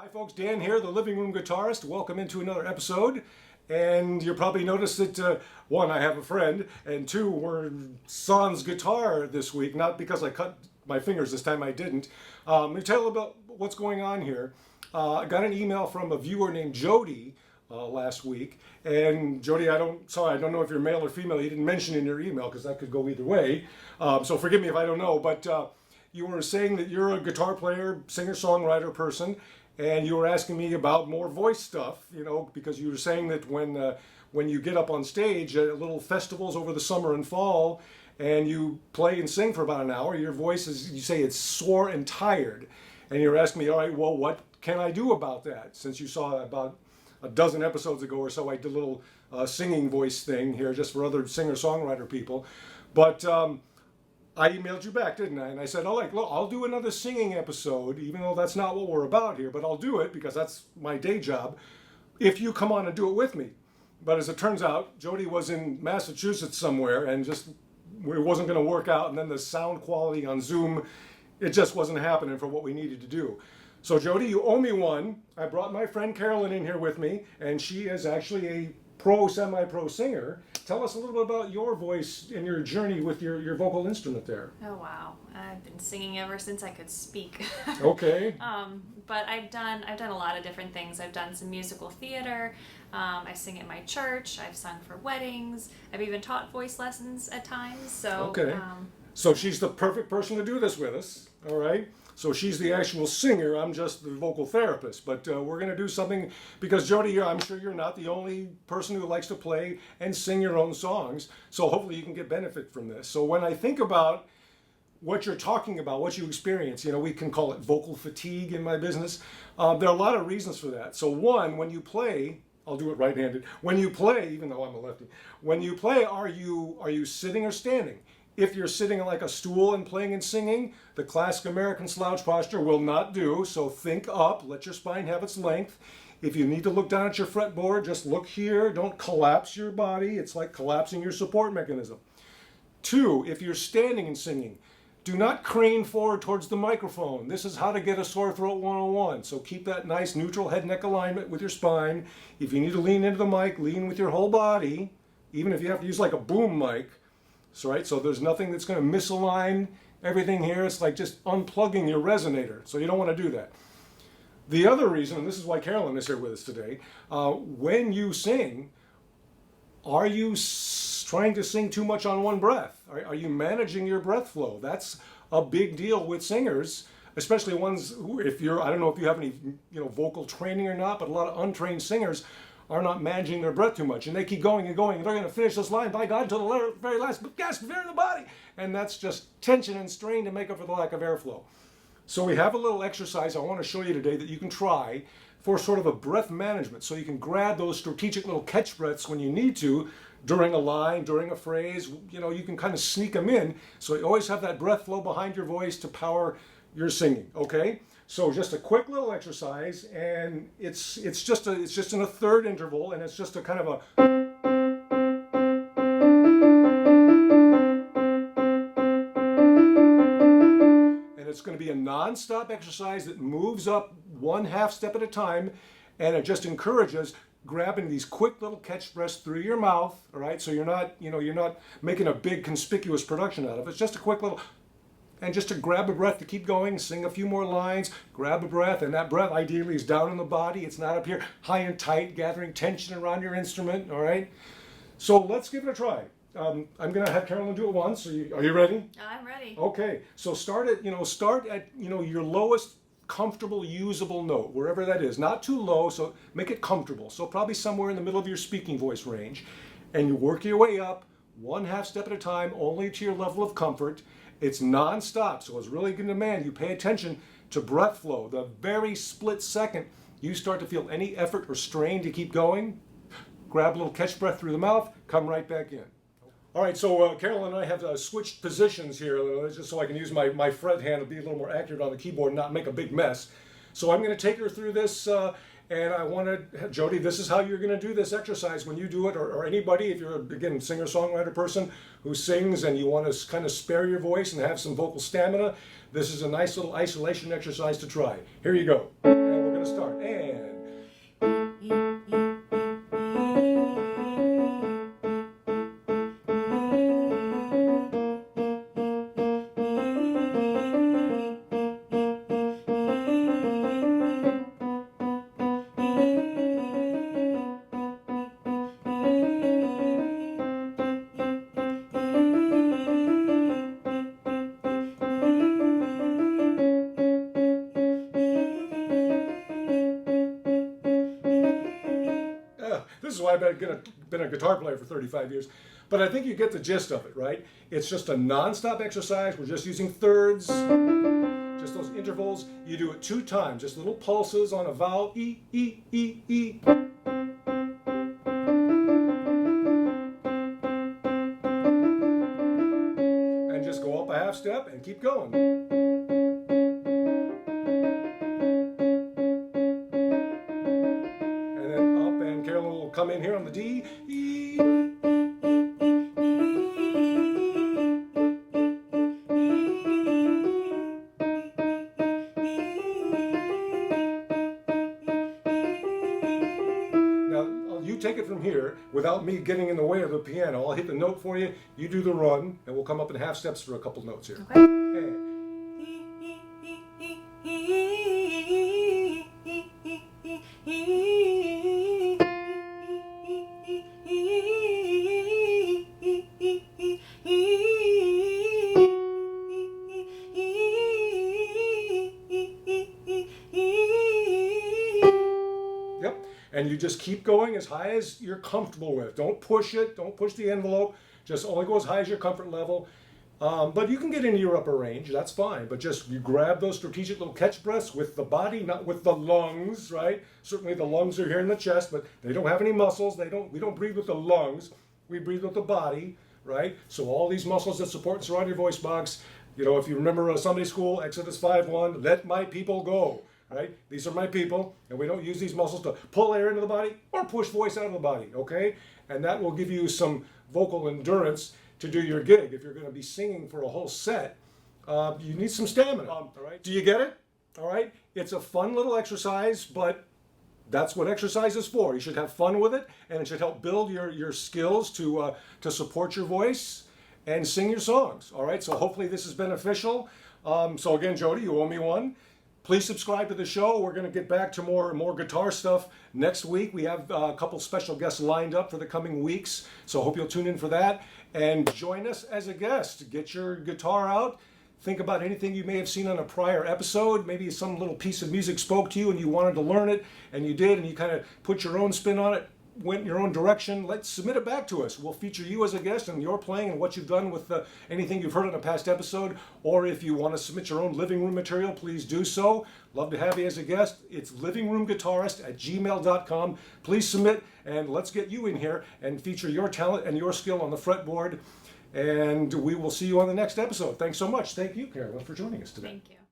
Hi folks, Dan here, the Living Room Guitarist. Welcome into another episode. And you'll probably notice that, one, I have a friend, and two, we're sans guitar this week. Not because I cut my fingers this time, I didn't. Let me tell you about what's going on here. I got an email from a viewer named Jody last week. And Jody, I don't know if you're male or female. You didn't mention in your email because that could go either way. So forgive me if I don't know, but you were saying that you're a guitar player, singer-songwriter person, and you were asking me about more voice stuff, you know, because you were saying that when you get up on stage at little festivals over the summer and fall, and you play and sing for about an hour, your voice is, you say it's sore and tired. And you're asking me, all right, well, what can I do about that? Since you saw about a dozen episodes ago or so, I did a little singing voice thing here just for other singer-songwriter people. But I emailed you back, didn't I? And I said, look, I'll do another singing episode, even though that's not what we're about here, but I'll do it because that's my day job, if you come on and do it with me. But as it turns out, Jody was in Massachusetts somewhere and just, it wasn't going to work out. And then the sound quality on Zoom, it just wasn't happening for what we needed to do. So Jody, you owe me one. I brought my friend Carolyn in here with me, and she is actually a semi-pro singer. Tell us a little bit about your voice and your journey with your vocal instrument there. Oh wow, I've been singing ever since I could speak. Okay. But I've done a lot of different things. I've done some musical theater. I sing at my church. I've sung for weddings. I've even taught voice lessons at times. So okay. So she's the perfect person to do this with us. All right. So she's the actual singer, I'm just the vocal therapist. But we're going to do something, because Jody, I'm sure you're not the only person who likes to play and sing your own songs. So hopefully you can get benefit from this. So when I think about what you're talking about, what you experience, you know, we can call it vocal fatigue in my business. There are a lot of reasons for that. So one, when you play, I'll do it right-handed. When you play, even though I'm a lefty, when you play, are you sitting or standing? If you're sitting on like a stool and playing and singing, the classic American slouch posture will not do. So think up, let your spine have its length. If you need to look down at your fretboard, just look here. Don't collapse your body. It's like collapsing your support mechanism. Two, if you're standing and singing, do not crane forward towards the microphone. This is how to get a sore throat 101. So keep that nice neutral head-neck alignment with your spine. If you need to lean into the mic, lean with your whole body, even if you have to use like a boom mic. So, right, so there's nothing that's going to misalign everything here. It's like just unplugging your resonator. So you don't want to do that. The other reason, and this is why Carolyn is here with us today, when you sing, are you trying to sing too much on one breath? Are you managing your breath flow? That's a big deal with singers, especially ones who, I don't know if you have any, vocal training or not, but a lot of untrained singers are not managing their breath too much, and they keep going and going, and they're going to finish this line, by God, until the very last gasp of air in the body, and that's just tension and strain to make up for the lack of airflow. So we have a little exercise I want to show you today that you can try for sort of a breath management, so you can grab those strategic little catch breaths when you need to, during a line, during a phrase. You can kind of sneak them in, so you always have that breath flow behind your voice to power your singing, okay? So just a quick little exercise, and it's just in a third interval, and it's just a kind of a, and it's going to be a non-stop exercise that moves up 1/2 step at a time, and it just encourages grabbing these quick little catch breaths through your mouth. All right, so you're not making a big conspicuous production out of it. It's just a quick little. And just to grab a breath to keep going, sing a few more lines, grab a breath, and that breath ideally is down in the body. It's not up here high and tight, gathering tension around your instrument, all right? So let's give it a try. I'm going to have Carolyn do it once. Are you ready? I'm ready. Okay, so start at your lowest comfortable, usable note, wherever that is. Not too low, so make it comfortable. So probably somewhere in the middle of your speaking voice range. And you work your way up 1/2 step at a time, only to your level of comfort. It's non-stop, so it's really going to demand you pay attention to breath flow. The very split second you start to feel any effort or strain to keep going, grab a little catch breath through the mouth, come right back in. All right, so Carolyn and I have switched positions here, just so I can use my fret hand to be a little more accurate on the keyboard and not make a big mess. So I'm going to take her through this, and I want to, Jody, this is how you're going to do this exercise when you do it, or anybody, if you're, again, singer-songwriter person who sings and you want to kind of spare your voice and have some vocal stamina, this is a nice little isolation exercise to try. Here you go. And we're going to start. This is why I've been a guitar player for 35 years. But I think you get the gist of it, right? It's just a non-stop exercise. We're just using thirds, just those intervals. You do it 2 times, just little pulses on a vowel, E, E, E, E. And just go up a half step and keep going. And then up, and Carolyn will come in here on the D, E. You take it from here without me getting in the way of the piano. I'll hit the note for you, you do the run, and we'll come up in half steps for a couple notes here. Okay. Yep, and you just keep going as high as you're comfortable with. Don't push it, don't push the envelope, just only go as high as your comfort level. But you can get into your upper range, that's fine, but just you grab those strategic little catch breaths with the body, not with the lungs, right? Certainly the lungs are here in the chest, but they don't have any muscles. We don't breathe with the lungs, we breathe with the body, right? So all these muscles that support and surround your voice box, you know, if you remember Sunday school, Exodus 5:1, let my people go. Right? These are my people, and we don't use these muscles to pull air into the body or push voice out of the body, okay? And that will give you some vocal endurance to do your gig. If you're going to be singing for a whole set, you need some stamina, all right? Do you get it? All right? It's a fun little exercise, but that's what exercise is for. You should have fun with it, and it should help build your skills to support your voice and sing your songs, all right? So hopefully this is beneficial. So again, Jody, you owe me one. Please subscribe to the show. We're going to get back to more guitar stuff next week. We have a couple special guests lined up for the coming weeks, so I hope you'll tune in for that. And join us as a guest. Get your guitar out. Think about anything you may have seen on a prior episode. Maybe some little piece of music spoke to you and you wanted to learn it, and you did, and you kind of put your own spin on it, went in your own direction. Let's submit it back to us. We'll feature you as a guest and your playing and what you've done with anything you've heard on a past episode. Or if you want to submit your own living room material, please do so. Love to have you as a guest. It's livingroomguitarist@gmail.com. Please submit, and let's get you in here and feature your talent and your skill on the fretboard. And we will see you on the next episode. Thanks so much. Thank you, Carolyn, for joining us today. Thank you.